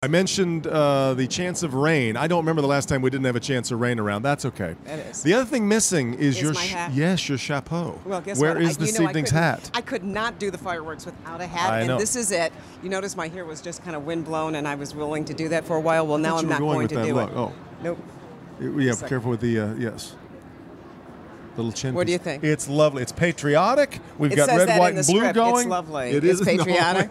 I mentioned the chance of rain. I don't remember the last time we didn't have a chance of rain around. That's okay. That is. The other thing missing is your my hat. Yes, your chapeau. Well, guess Where what? is this evening's hat? I could not do the fireworks without a hat, I know. and this is it. You notice my hair was just kind of windblown, and I was willing to do that for a while. Well, now I'm not going to do it. Oh. Nope. Yeah, be careful with the, yes. Little chin. What do you think? It's lovely. It's patriotic. We've got says red, that white, in and the blue script. going. It's lovely. It It's is patriotic.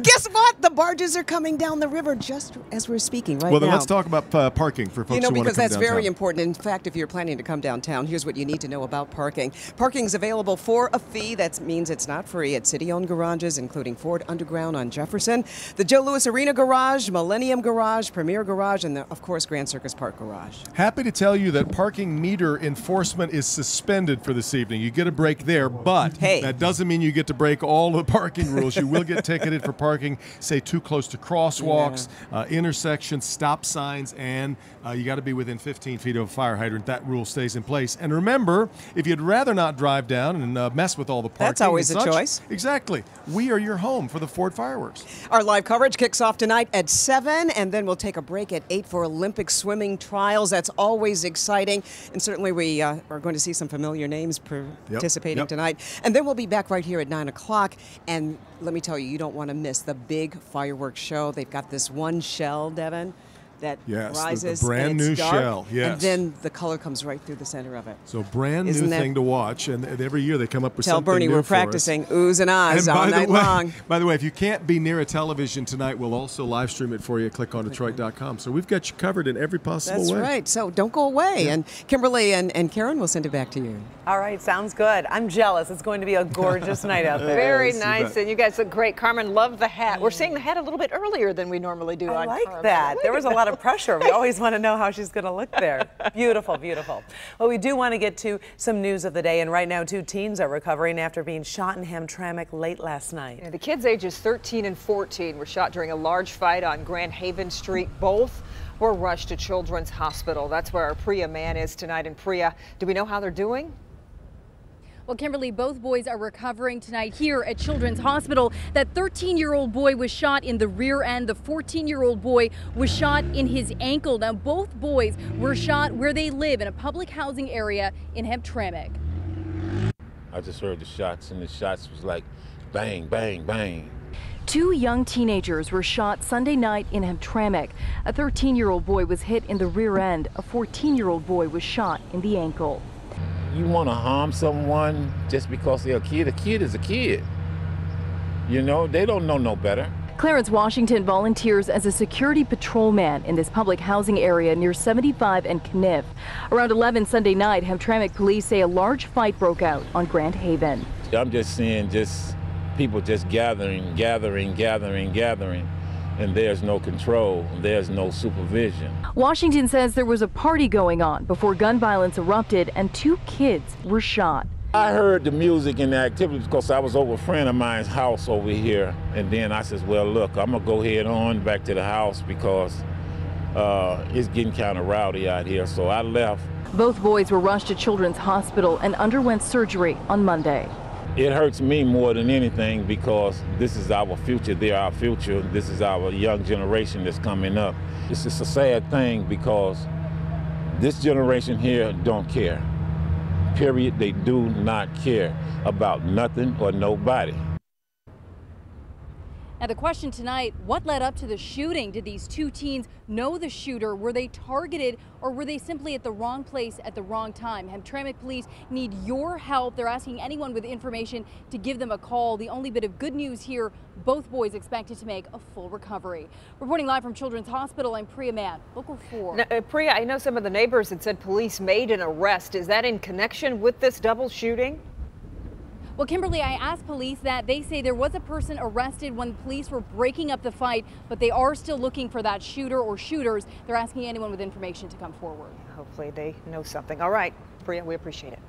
Guess what? The barges are coming down the river just as we're speaking right now. Well, then let's talk about parking for folks who want to come downtown. Because that's very important. In fact, if you're planning to come downtown, here's what you need to know about parking. Parking's available for a fee. That means it's not free at city-owned garages, including Ford Underground on Jefferson, the Joe Louis Arena Garage, Millennium Garage, Premier Garage, and, of course, Grand Circus Park Garage. Happy to tell you that parking meter enforcement is suspended for this evening. You get a break there, but that doesn't mean you get to break all the parking rules. You will get ticketed for parking, say, too close to crosswalks, intersections, stop signs, and you got to be within 15 feet of a fire hydrant. That rule stays in place. And remember, if you'd rather not drive down and mess with all the parking, that's always a choice. Exactly. We are your home for the Ford fireworks. Our live coverage kicks off tonight at 7, and then we'll take a break at 8 for Olympic swimming trials. That's always exciting, and certainly we are going to see some familiar names participating tonight. And then we'll be back right here at 9 o'clock, and let me tell you, you don't want to miss the big fireworks show. They've got this one shell, Devin, that rises. The brand new dark, shell. Yes. And then the color comes right through the center of it. So brand new thing to watch, and every year they come up with something new. Tell Bernie we're practicing oohs and ahs all night long. By the way, if you can't be near a television tonight, we'll also live stream it for you at clickondetroit.com. So we've got you covered in every possible way. That's right. So don't go away. And Kimberly and Karen will send it back to you. All right, sounds good. I'm jealous. It's going to be a gorgeous night out there. Very nice, and you guys look great. Carmen, love the hat. We're seeing the hat a little bit earlier than we normally do. I like that. There was a lot of pressure. We always want to know how she's going to look there. Beautiful, beautiful. Well, we do want to get to some news of the day, and right now 2 teens are recovering after being shot in Hamtramck late last night. Yeah, the kids ages 13 and 14 were shot during a large fight on Grand Haven Street. Both were rushed to Children's Hospital. That's where our Priya man is tonight. And Priya, do we know how they're doing? Well, Kimberly, both boys are recovering tonight here at Children's Hospital. That 13-year-old boy was shot in the rear end. The 14-year-old boy was shot in his ankle. Now, both boys were shot where they live in a public housing area in Hamtramck. I just heard the shots, and the shots was like bang, bang, bang. 2 young teenagers were shot Sunday night in Hamtramck. A 13-year-old boy was hit in the rear end. A 14-year-old boy was shot in the ankle. You want to harm someone just because they're a kid is a kid. You know, they don't know no better. Clarence Washington volunteers as a security patrolman in this public housing area near 75 and Kniff. Around 11 Sunday night, Hamtramck police say a large fight broke out on Grand Haven. I'm just seeing people just gathering, and there's no control, there's no supervision. Washington says there was a party going on before gun violence erupted and 2 kids were shot. I heard the music and the activities because I was over a friend of mine's house over here, and then I says, well, look, I'm gonna go head on back to the house because it's getting kind of rowdy out here, so I left. Both boys were rushed to Children's Hospital and underwent surgery on Monday. It hurts me more than anything because this is our future, they're our future, this is our young generation that's coming up. It's just a sad thing because this generation here don't care. Period, they do not care about nothing or nobody. Now the question tonight, what led up to the shooting? Did these 2 teens know the shooter? Were they targeted or were they simply at the wrong place at the wrong time? Hamtramck police need your help. They're asking anyone with information to give them a call. The only bit of good news here, both boys expected to make a full recovery. Reporting live from Children's Hospital, I'm Priya Mann, Local 4. Now, Priya, I know some of the neighbors had said police made an arrest. Is that in connection with this double shooting? Well, Kimberly, I asked police that. They say there was a person arrested when police were breaking up the fight, but they are still looking for that shooter or shooters. They're asking anyone with information to come forward. Hopefully they know something. All right, Priya, we appreciate it.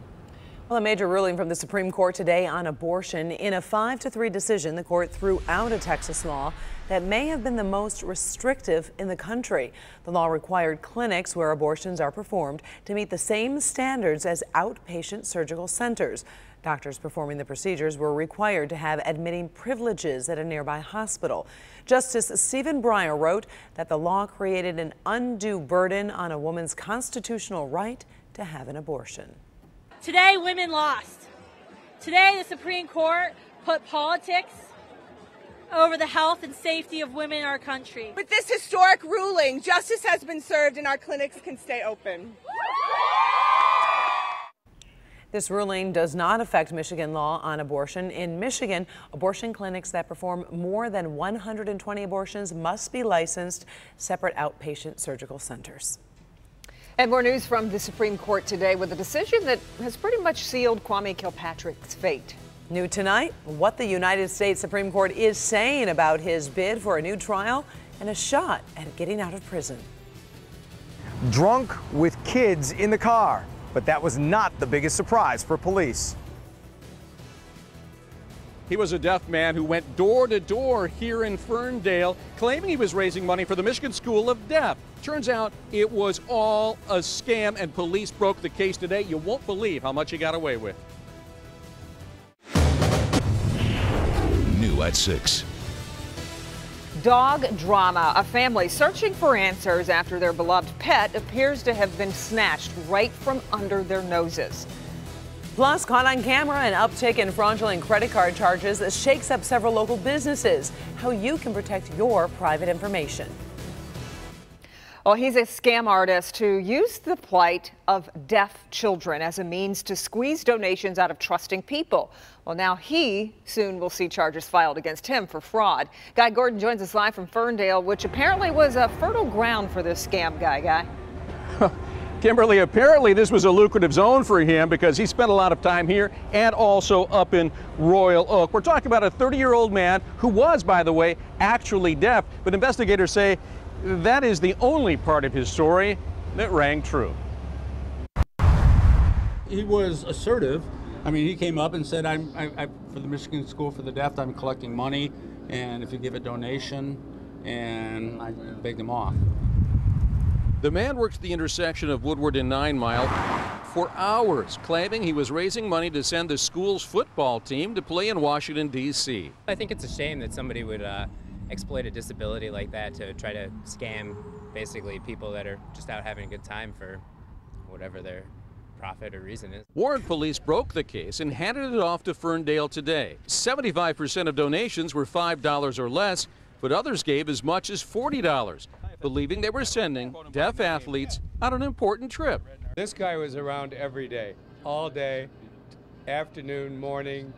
Well, a major ruling from the Supreme Court today on abortion. In a 5-3 decision, the court threw out a Texas law that may have been the most restrictive in the country. The law required clinics where abortions are performed to meet the same standards as outpatient surgical centers. Doctors performing the procedures were required to have admitting privileges at a nearby hospital. Justice Stephen Breyer wrote that the law created an undue burden on a woman's constitutional right to have an abortion. Today, women lost. Today, the Supreme Court put politics over the health and safety of women in our country. With this historic ruling, justice has been served and our clinics can stay open. This ruling does not affect Michigan law on abortion. In Michigan, abortion clinics that perform more than 120 abortions must be licensed, separate outpatient surgical centers. And more news from the Supreme Court today with a decision that has pretty much sealed Kwame Kilpatrick's fate. New tonight, what the United States Supreme Court is saying about his bid for a new trial and a shot at getting out of prison. Drunk with kids in the car, but that was not the biggest surprise for police. He was a deaf man who went door to door here in Ferndale, claiming he was raising money for the Michigan School of Deaf. Turns out it was all a scam, and police broke the case today. You won't believe how much he got away with. New at 6. Dog drama. A family searching for answers after their beloved pet appears to have been snatched right from under their noses. Plus, caught on camera, an uptick in fraudulent credit card charges that shakes up several local businesses. How you can protect your private information. Well, he's a scam artist who used the plight of deaf children as a means to squeeze donations out of trusting people. Well, now he soon will see charges filed against him for fraud. Guy Gordon joins us live from Ferndale, which apparently was a fertile ground for this scam guy. Kimberly, apparently this was a lucrative zone for him because he spent a lot of time here and also up in Royal Oak. We're talking about a 30-year-old man who was, by the way, actually deaf, but investigators say that is the only part of his story that rang true. He was assertive. I mean, he came up and said, I'm for the Michigan School for the Deaf, I'm collecting money, and if you give a donation, and I begged him off. The man worked at the intersection of Woodward and 9 Mile for hours, claiming he was raising money to send the school's football team to play in Washington, D.C. I think it's a shame that somebody would exploit a disability like that to try to scam basically people that are just out having a good time for whatever their profit or reason is. Warren police broke the case and handed it off to Ferndale today. 75% of donations were $5 or less, but others gave as much as $40, believing they were sending deaf athletes on an important trip. This guy was around every day, all day, afternoon, morning.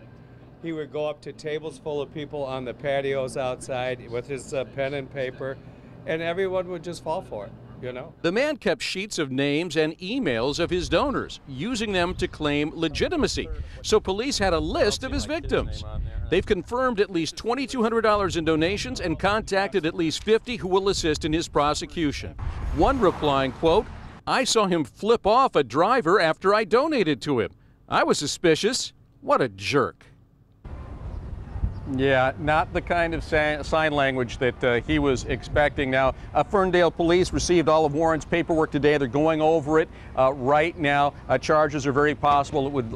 He would go up to tables full of people on the patios outside with his pen and paper, and everyone would just fall for it, you know? The man kept sheets of names and emails of his donors, using them to claim legitimacy. So police had a list of his victims. They've confirmed at least $2,200 in donations and contacted at least 50 who will assist in his prosecution. One replying, quote, "I saw him flip off a driver after I donated to him. I was suspicious. What a jerk." Yeah, not the kind of sign language that he was expecting. Now, Ferndale police received all of Warren's paperwork today. They're going over it right now. Charges are very possible. It would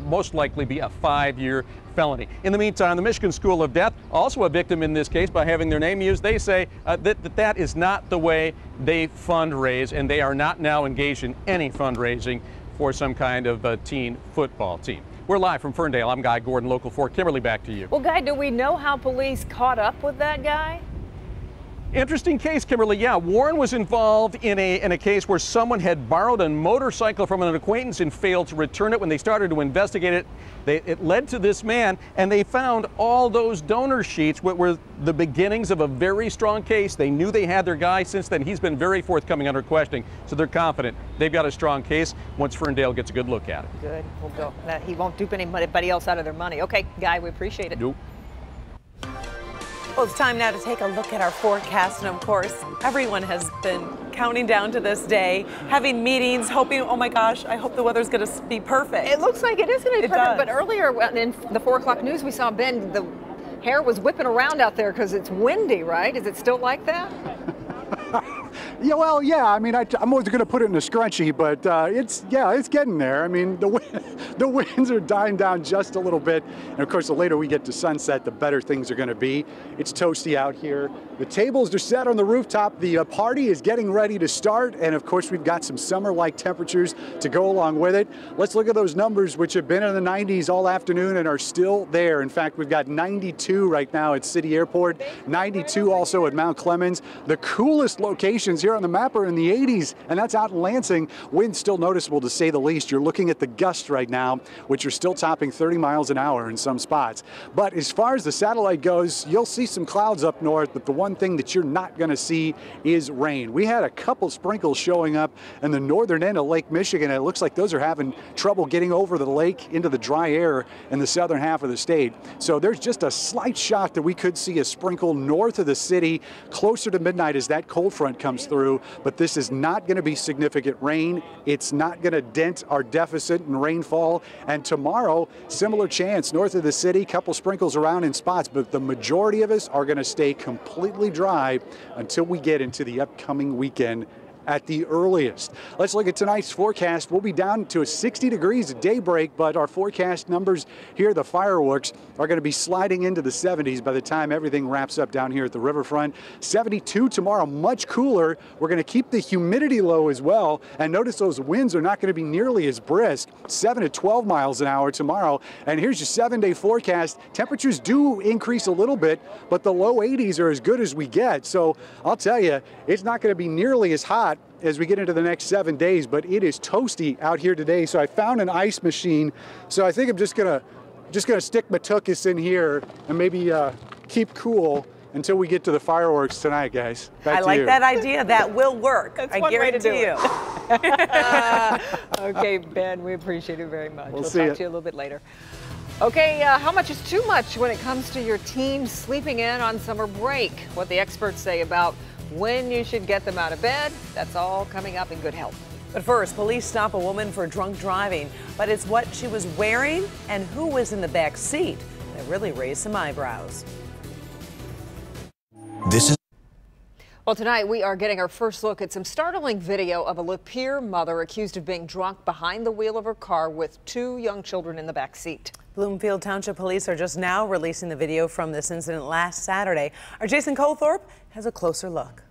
most likely be a 5-year felony. In the meantime, the Michigan School of Deaf, also a victim in this case by having their name used, they say that is not the way they fundraise, and they are not now engaged in any fundraising for some kind of teen football team. We're live from Ferndale. I'm Guy Gordon, Local 4. Kimberly, back to you. Well, Guy, do we know how police caught up with that guy? Interesting case, Kimberly. Yeah, Warren was involved in a case where someone had borrowed a motorcycle from an acquaintance and failed to return it. When they started to investigate it, it led to this man, and they found all those donor sheets were the beginnings of a very strong case. They knew they had their guy. Since then, he's been very forthcoming under questioning, so they're confident they've got a strong case once Ferndale gets a good look at it. Good. We'll go. He won't dupe anybody else out of their money. Okay, Guy, we appreciate it. Nope. Well, it's time now to take a look at our forecast, and of course, everyone has been counting down to this day, having meetings, hoping, oh my gosh, I hope the weather's going to be perfect. It looks like it is going to be perfect, but earlier in the 4 o'clock news, we saw, Ben, hair was whipping around out there because it's windy, right? Is it still like that? Yeah, well, yeah. I mean, I'm always going to put it in a scrunchie, but it's getting there. I mean, the winds are dying down just a little bit, and of course, the later we get to sunset, the better things are going to be. It's toasty out here. The tables are set on the rooftop. The party is getting ready to start, and of course, we've got some summer-like temperatures to go along with it. Let's look at those numbers, which have been in the 90s all afternoon and are still there. In fact, we've got 92 right now at City Airport, 92 also at Mount Clemens. The coolest locations here on the map are in the 80s, and that's out in Lansing. Wind's still noticeable, to say the least. You're looking at the gusts right now, which are still topping 30 miles an hour in some spots. But as far as the satellite goes, you'll see some clouds up north, but the one thing that you're not going to see is rain. We had a couple sprinkles showing up in the northern end of Lake Michigan, and it looks like those are having trouble getting over the lake into the dry air in the southern half of the state. So there's just a slight shot that we could see a sprinkle north of the city closer to midnight as that cold front comes through, but this is not going to be significant rain. It's not going to dent our deficit in rainfall. And tomorrow, similar chance north of the city, couple sprinkles around in spots, but the majority of us are going to stay completely dry until we get into the upcoming weekend at the earliest. Let's look at tonight's forecast. We'll be down to 60 degrees at daybreak, but our forecast numbers here, the fireworks, are going to be sliding into the 70s by the time everything wraps up down here at the riverfront. 72 tomorrow, much cooler. We're going to keep the humidity low as well, and notice those winds are not going to be nearly as brisk. 7 to 12 miles an hour tomorrow. And here's your 7-day forecast. Temperatures do increase a little bit, but the low 80s are as good as we get. So I'll tell you, it's not going to be nearly as hot as we get into the next 7 days, but it is toasty out here today. So I found an ice machine. So I think I'm just gonna stick my tuchus in here and maybe keep cool until we get to the fireworks tonight, guys. Back I to like you. that idea. That will work. That's I one way to do guarantee it. Okay, Ben, we appreciate it very much. We'll talk to you a little bit later. Okay, how much is too much when it comes to your teen sleeping in on summer break? What the experts say about when you should get them out of bed, that's all coming up in Good Health. But first, police stop a woman for drunk driving, but it's what she was wearing and who was in the back seat that really raised some eyebrows. Well, tonight we are getting our first look at some startling video of a Lapeer mother accused of being drunk behind the wheel of her car with 2 young children in the back seat. Bloomfield Township Police are just now releasing the video from this incident last Saturday. Our Jason Colthorpe has a closer look.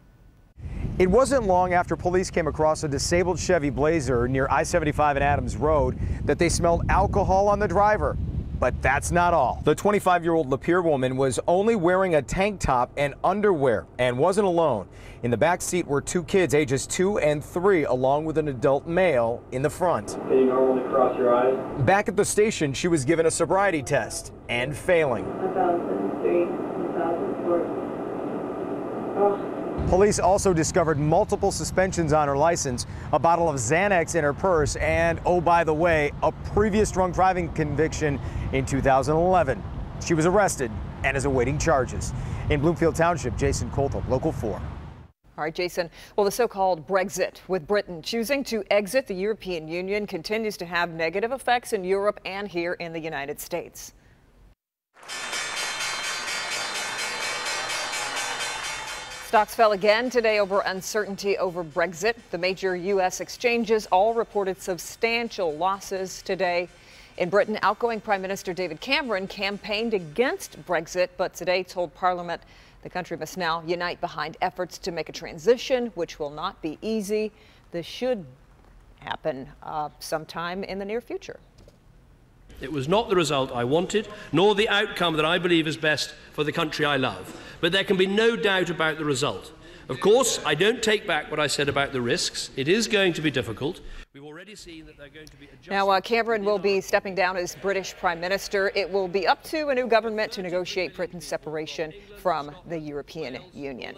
It wasn't long after police came across a disabled Chevy Blazer near I-75 and Adams Road that they smelled alcohol on the driver. But that's not all. The 25-year-old Lapeer woman was only wearing a tank top and underwear and wasn't alone. In the back seat were 2 kids, ages 2 and 3, along with an adult male in the front. Can you normally cross your eyes? Back at the station, she was given a sobriety test and failing. 1003, 1004. Oh. Police also discovered multiple suspensions on her license, a bottle of Xanax in her purse, and, oh, by the way, a previous drunk driving conviction in 2011. She was arrested and is awaiting charges. In Bloomfield Township, Jason Colthorpe, Local 4. All right, Jason. Well, the so-called Brexit, with Britain choosing to exit the European Union, continues to have negative effects in Europe and here in the United States. Stocks fell again today over uncertainty over Brexit. The major U.S. exchanges all reported substantial losses today. In Britain, outgoing Prime Minister David Cameron campaigned against Brexit, but today told Parliament the country must now unite behind efforts to make a transition, which will not be easy. This should happen sometime in the near future. It was not the result I wanted, nor the outcome that I believe is best for the country I love. But there can be no doubt about the result. Of course, I don't take back what I said about the risks. It is going to be difficult. We've already seen that they're going to be adjusted. Now, Cameron will be stepping down as British Prime Minister. It will be up to a new government to negotiate Britain's separation from the European Union.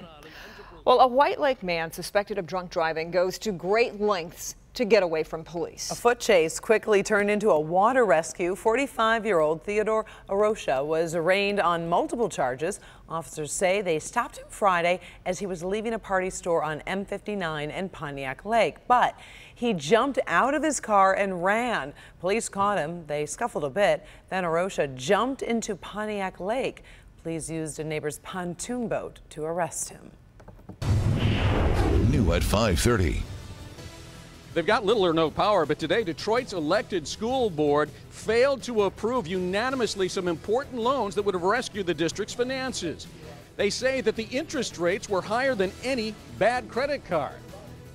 Well, a White Lake man suspected of drunk driving goes to great lengths to get away from police. A foot chase quickly turned into a water rescue. 45-year-old Theodore Arosha was arraigned on multiple charges. Officers say they stopped him Friday as he was leaving a party store on M59 and Pontiac Lake. But he jumped out of his car and ran. Police caught him. They scuffled a bit. Then Arosha jumped into Pontiac Lake. Police used a neighbor's pontoon boat to arrest him. New at 5:30. They've got little or no power, but today Detroit's elected school board failed to approve unanimously some important loans that would have rescued the district's finances. They say that the interest rates were higher than any bad credit card.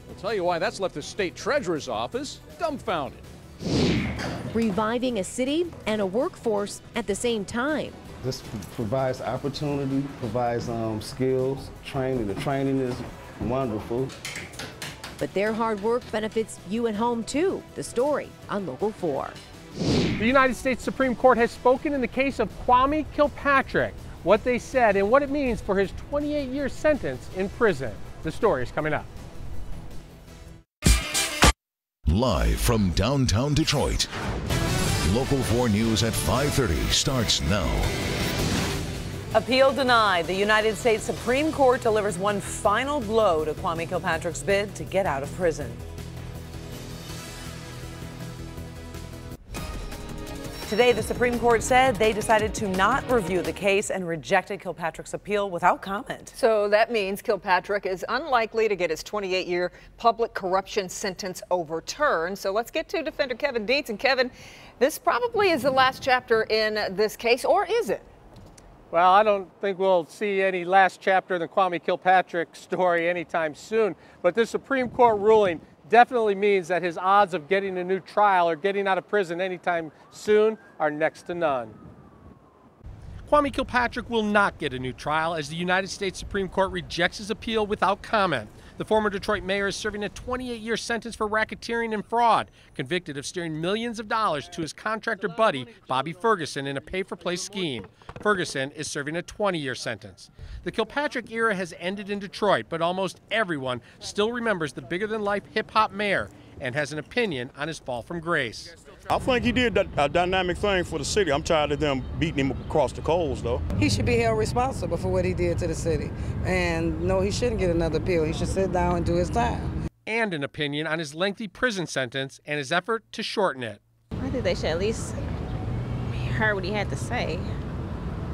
I'll tell you why that's left the state treasurer's office dumbfounded. Reviving a city and a workforce at the same time. This provides opportunity, provides skills, training. The training is wonderful. But their hard work benefits you at home too. The story on Local 4. The United States Supreme Court has spoken in the case of Kwame Kilpatrick, what they said and what it means for his 28-year sentence in prison. The story is coming up. Live from downtown Detroit, Local 4 News at 5:30 starts now. Appeal denied. The United States Supreme Court delivers one final blow to Kwame Kilpatrick's bid to get out of prison. Today, the Supreme Court said they decided to not review the case and rejected Kilpatrick's appeal without comment. So that means Kilpatrick is unlikely to get his 28-year public corruption sentence overturned. So let's get to defender Kevin Dietz. And Kevin, this probably is the last chapter in this case, or is it? Well, I don't think we'll see any last chapter in the Kwame Kilpatrick story anytime soon. But this Supreme Court ruling definitely means that his odds of getting a new trial or getting out of prison anytime soon are next to none. Kwame Kilpatrick will not get a new trial as the United States Supreme Court rejects his appeal without comment. The former Detroit mayor is serving a 28-year sentence for racketeering and fraud, convicted of steering millions of dollars to his contractor buddy, Bobby Ferguson, in a pay-for-play scheme. Ferguson is serving a 20-year sentence. The Kilpatrick era has ended in Detroit, but almost everyone still remembers the bigger-than-life hip-hop mayor and has an opinion on his fall from grace. I think he did a dynamic thing for the city. I'm tired of them beating him across the coals, though. He should be held responsible for what he did to the city. And no, he shouldn't get another appeal. He should sit down and do his time. And an opinion on his lengthy prison sentence and his effort to shorten it. I think they should at least hear what he had to say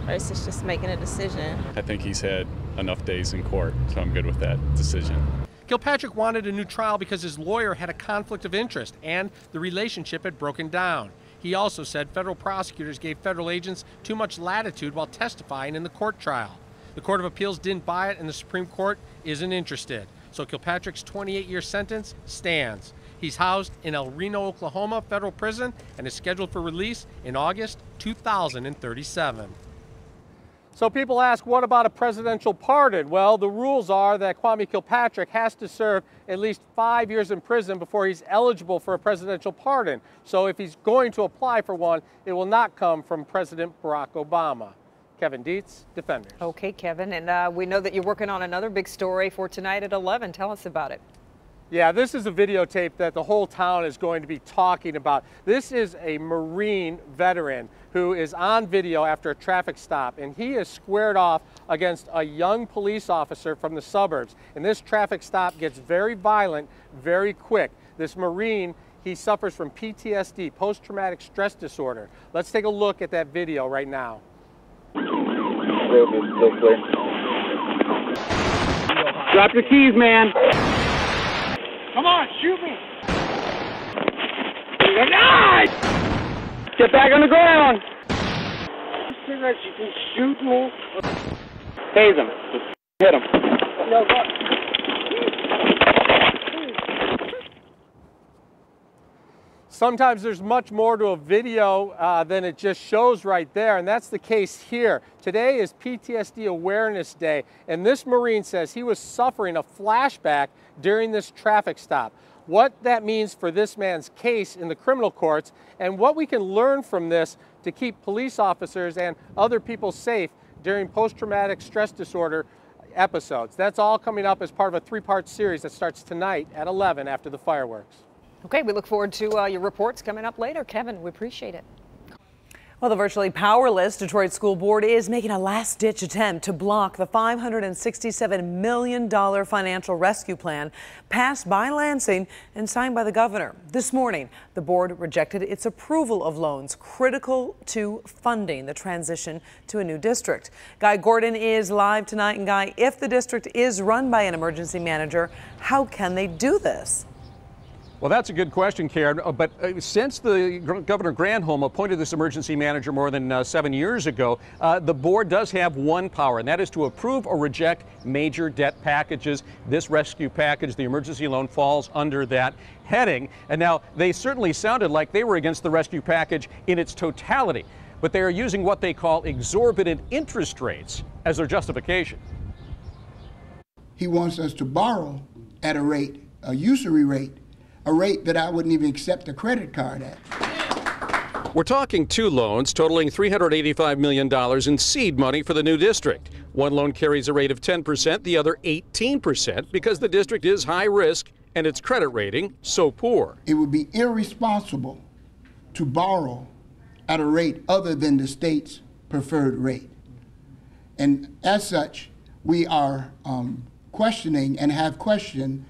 versus just making a decision. I think he's had enough days in court, so I'm good with that decision. Kilpatrick wanted a new trial because his lawyer had a conflict of interest and the relationship had broken down. He also said federal prosecutors gave federal agents too much latitude while testifying in the court trial. The Court of Appeals didn't buy it and the Supreme Court isn't interested. So Kilpatrick's 28-year sentence stands. He's housed in El Reno, Oklahoma federal prison and is scheduled for release in August 2037. So people ask, what about a presidential pardon? Well, the rules are that Kwame Kilpatrick has to serve at least 5 years in prison before he's eligible for a presidential pardon. So if he's going to apply for one, it will not come from President Barack Obama. Kevin Dietz, Defenders. Okay, Kevin, and we know that you're working on another big story for tonight at 11. Tell us about it. Yeah, this is a videotape that the whole town is going to be talking about. This is a Marine veteran who is on video after a traffic stop, and he is squared off against a young police officer from the suburbs. And this traffic stop gets very violent very quick. This Marine, he suffers from PTSD, post-traumatic stress disorder. Let's take a look at that video right now. Drop your keys, man. Come on, shoot me! Get back on the ground! You can shoot me? Tase him. Just hit him. No, Sometimes there's much more to a video than it just shows right there, and that's the case here. Today is PTSD Awareness Day, and this Marine says he was suffering a flashback during this traffic stop. What that means for this man's case in the criminal courts, and what we can learn from this to keep police officers and other people safe during post-traumatic stress disorder episodes. That's all coming up as part of a three-part series that starts tonight at 11 after the fireworks. Okay, we look forward to your reports coming up later. Kevin, we appreciate it. Well, the virtually powerless Detroit School Board is making a last-ditch attempt to block the $567 million financial rescue plan passed by Lansing and signed by the governor. This morning, the board rejected its approval of loans critical to funding the transition to a new district. Guy Gordon is live tonight. And Guy, if the district is run by an emergency manager, how can they do this? Well, that's a good question, Karen. But since the Governor Granholm appointed this emergency manager more than 7 years ago, the board does have one power, and that is to approve or reject major debt packages. This rescue package, the emergency loan, falls under that heading. And now they certainly sounded like they were against the rescue package in its totality, but they are using what they call exorbitant interest rates as their justification. He wants us to borrow at a usury rate, a rate that I wouldn't even accept a credit card at. We're talking two loans totaling $385 million in seed money for the new district. One loan carries a rate of 10%, the other 18%, because the district is high risk and its credit rating so poor. It would be irresponsible to borrow at a rate other than the state's preferred rate. And as such, we are questioning and have questioned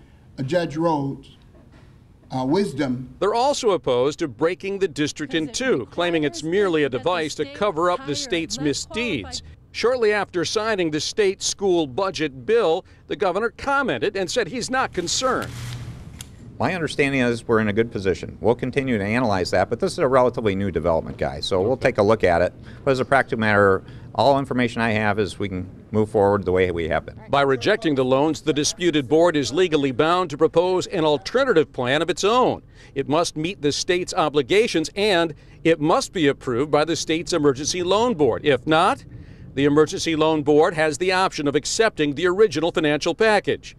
Judge Rhodes' wisdom. They're also opposed to breaking the district in two, claiming it's merely a device to cover up the state's misdeeds. Shortly after signing the state school budget bill, the governor commented and said he's not concerned. My understanding is we're in a good position. We'll continue to analyze that, but this is a relatively new development, Guy, so we'll take a look at it. But as a practical matter, all information I have is we can move forward the way we have been. By rejecting the loans, the disputed board is legally bound to propose an alternative plan of its own. It must meet the state's obligations, and it must be approved by the state's emergency loan board. If not, the emergency loan board has the option of accepting the original financial package.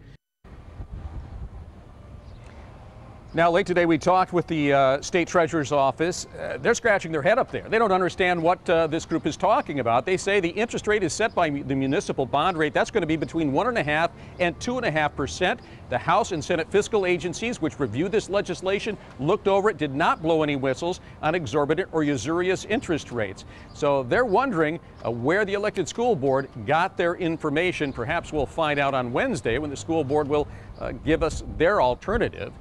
Now, late today, we talked with the state treasurer's office. They're scratching their head up there. They don't understand what this group is talking about. They say the interest rate is set by the municipal bond rate. That's going to be between 1.5% and 2.5%. The House and Senate fiscal agencies, which reviewed this legislation, looked over it, did not blow any whistles on exorbitant or usurious interest rates. So they're wondering where the elected school board got their information. Perhaps we'll find out on Wednesday when the school board will give us their alternative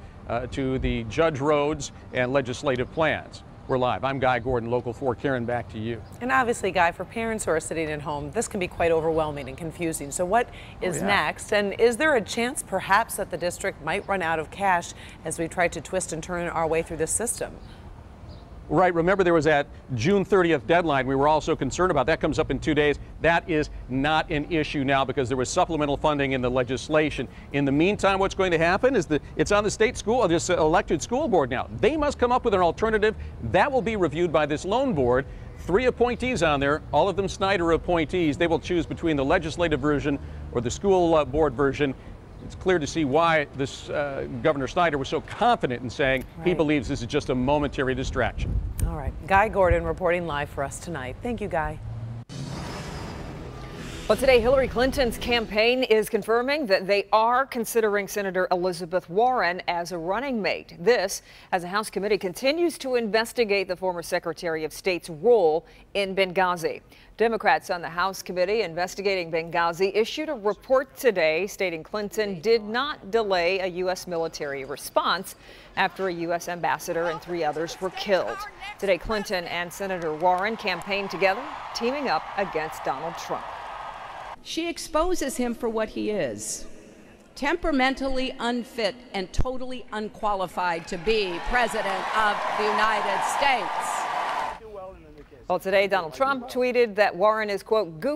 to the Judge Rhodes and legislative plans. We're live. I'm Guy Gordon, Local 4. Karen, back to you. And obviously, Guy, for parents who are sitting at home, this can be quite overwhelming and confusing. So what is next? And is there a chance perhaps that the district might run out of cash as we try to twist and turn our way through this system? Right. Remember, there was that June 30th deadline we were also concerned about. That comes up in 2 days. That is not an issue now because there was supplemental funding in the legislation. In the meantime, what's going to happen is it's on the state school, this elected school board now. They must come up with an alternative. That will be reviewed by this loan board. 3 appointees on there, all of them Snyder appointees. They will choose between the legislative version or the school board version. It's clear to see why this Governor Snyder was so confident in saying he believes this is just a momentary distraction. All right. Guy Gordon reporting live for us tonight. Thank you, Guy. Well, today, Hillary Clinton's campaign is confirming that they are considering Senator Elizabeth Warren as a running mate. This, as a House committee continues to investigate the former Secretary of State's role in Benghazi. Democrats on the House committee investigating Benghazi issued a report today stating Clinton did not delay a U.S. military response after a U.S. ambassador and 3 others were killed. Today, Clinton and Senator Warren campaigned together, teaming up against Donald Trump. She exposes him for what he is, temperamentally unfit and totally unqualified to be President of the United States. Well, today, Donald Trump tweeted that Warren is, quote, goofy.